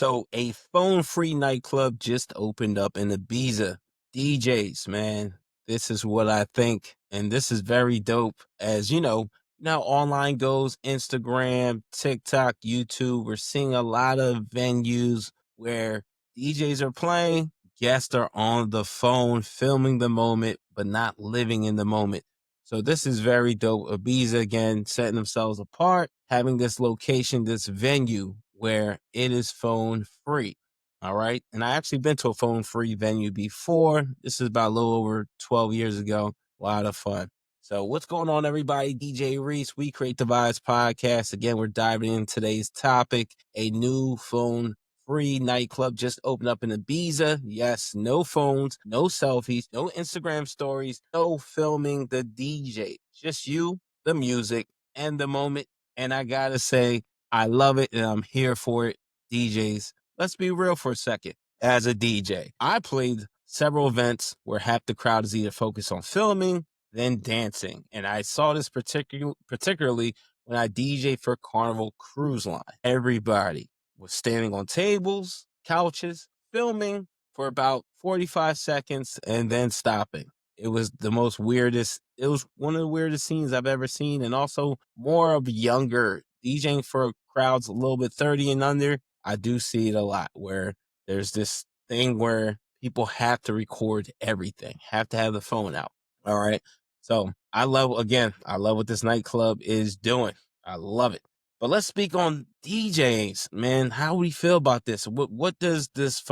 So a phone-free nightclub just opened up in Ibiza. DJs, man, this is what I think, and this is very dope. As you know, now online goes Instagram, TikTok, YouTube. We're seeing a lot of venues where DJs are playing, guests are on the phone filming the moment, but not living in the moment. So this is very dope. Ibiza again setting themselves apart, having this location, this venue where it is phone free. All right. And I actually been to a phone free venue before. This is about a little over 12 years ago. A lot of fun. So what's going on, everybody? DJ Reese, We Create the Vibes podcast. Again, we're diving in today's topic. A new phone free nightclub just opened up in Ibiza. Yes, no phones, no selfies, no Instagram stories, no filming the DJ. Just you, the music, and the moment. And I gotta say, I love it and I'm here for it. DJs, let's be real for a second. As a DJ, I played several events where half the crowd is either focused on filming, then dancing. And I saw this particularly when I DJ for Carnival Cruise Line. Everybody was standing on tables, couches, filming for about 45 seconds and then stopping. It was the most weirdest. It was one of the weirdest scenes I've ever seen. And also more of younger DJing for crowds a little bit 30 and under. I do see it a lot where there's this thing where people have to record everything, have to have the phone out. All right. So I love what this nightclub is doing. I love it. But let's speak on DJs, man. How we feel about this? What does this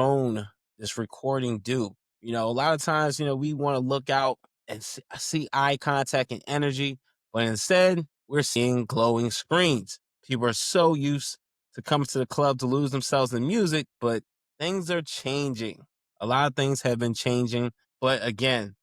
recording do? You know, a lot of times, we want to look out and see eye contact and energy, but instead we're seeing glowing screens. People are so used to coming to the club to lose themselves in music, but things are changing. A lot of things have been changing, but again,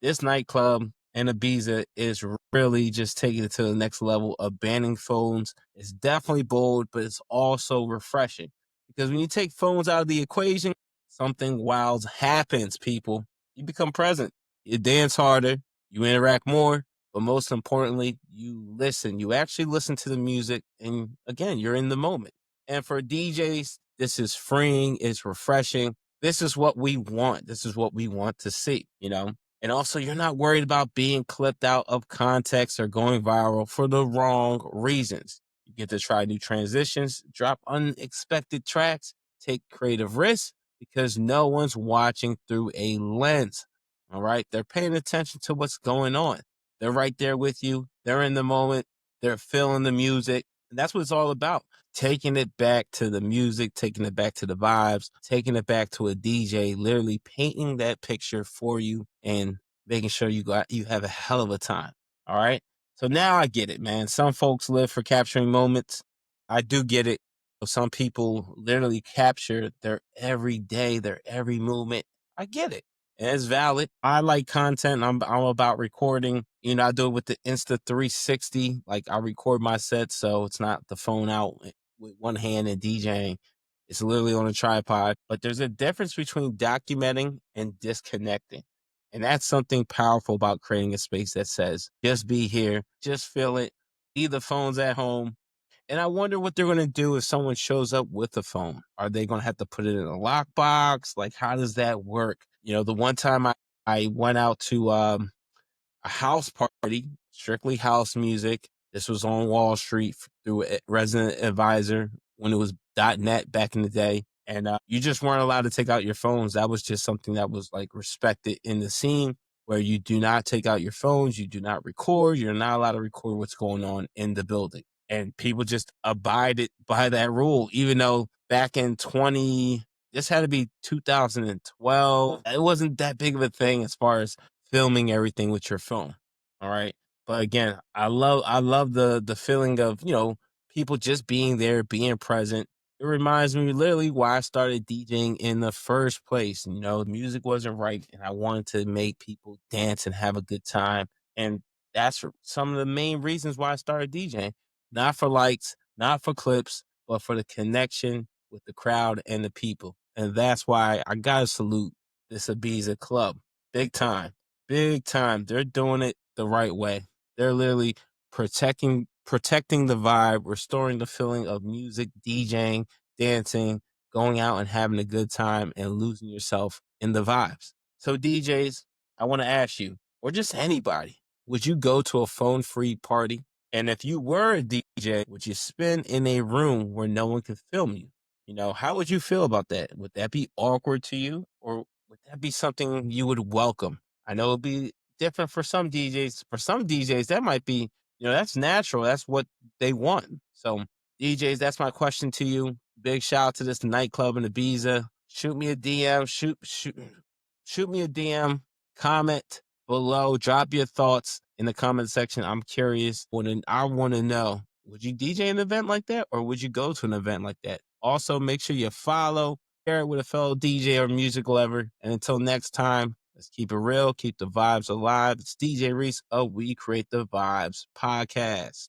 this nightclub in Ibiza is really just taking it to the next level of banning phones. It's definitely bold, but it's also refreshing because when you take phones out of the equation, something wild happens, people. You become present. You dance harder, you interact more, but most importantly, you listen. You actually listen to the music, and again, you're in the moment. And for DJs, this is freeing, it's refreshing. This is what we want. This is what we want to see, And also, you're not worried about being clipped out of context or going viral for the wrong reasons. You get to try new transitions, drop unexpected tracks, take creative risks because no one's watching through a lens. All right. They're paying attention to what's going on. They're right there with you. They're in the moment. They're feeling the music. And that's what it's all about. Taking it back to the music, taking it back to the vibes, taking it back to a DJ, literally painting that picture for you and making sure you have a hell of a time. All right. So now I get it, man. Some folks live for capturing moments. I do get it. Some people literally capture their every day, their every movement. I get it. And it's valid. I like content. I'm about recording. I do it with the Insta 360. Like I record my set, so it's not the phone out with one hand and DJing. It's literally on a tripod. But there's a difference between documenting and disconnecting. And that's something powerful about creating a space that says, just be here, just feel it, leave the phones at home. And I wonder what they're going to do if someone shows up with a phone. Are they going to have to put it in a lockbox? Like, how does that work? The one time I went out to a house party, strictly house music. This was on Wall Street through a resident advisor when it was .net back in the day. And you just weren't allowed to take out your phones. That was just something that was like respected in the scene where you do not take out your phones. You do not record. You're not allowed to record what's going on in the building. And people just abided by that rule, even though back in this had to be 2012. It wasn't that big of a thing as far as filming everything with your phone. All right. But again, I love the feeling of, people just being there, being present. It reminds me literally why I started DJing in the first place. The music wasn't right and I wanted to make people dance and have a good time. And that's some of the main reasons why I started DJing. Not for likes, not for clips, but for the connection with the crowd and the people. And that's why I gotta salute this Ibiza club. Big time. Big time. They're doing it the right way. They're literally protecting the vibe, restoring the feeling of music, DJing, dancing, going out and having a good time and losing yourself in the vibes. So, DJs, I want to ask you, or just anybody, would you go to a phone free party? And if you were a DJ, would you spin in a room where no one could film you? How would you feel about that? Would that be awkward to you, or would that be something you would welcome? I know it'd be different for some DJs. For some DJs, that might be, that's natural. That's what they want. So, DJs, that's my question to you. Big shout out to this nightclub in Ibiza. Shoot me a DM. Shoot me a DM. Comment below. Drop your thoughts in the comment section. I'm curious. I want to know, would you DJ an event like that, or would you go to an event like that? Also, make sure you follow, share it with a fellow DJ or music lover. And until next time, let's keep it real, keep the vibes alive. It's DJ Reese of We Create the Vibes podcast.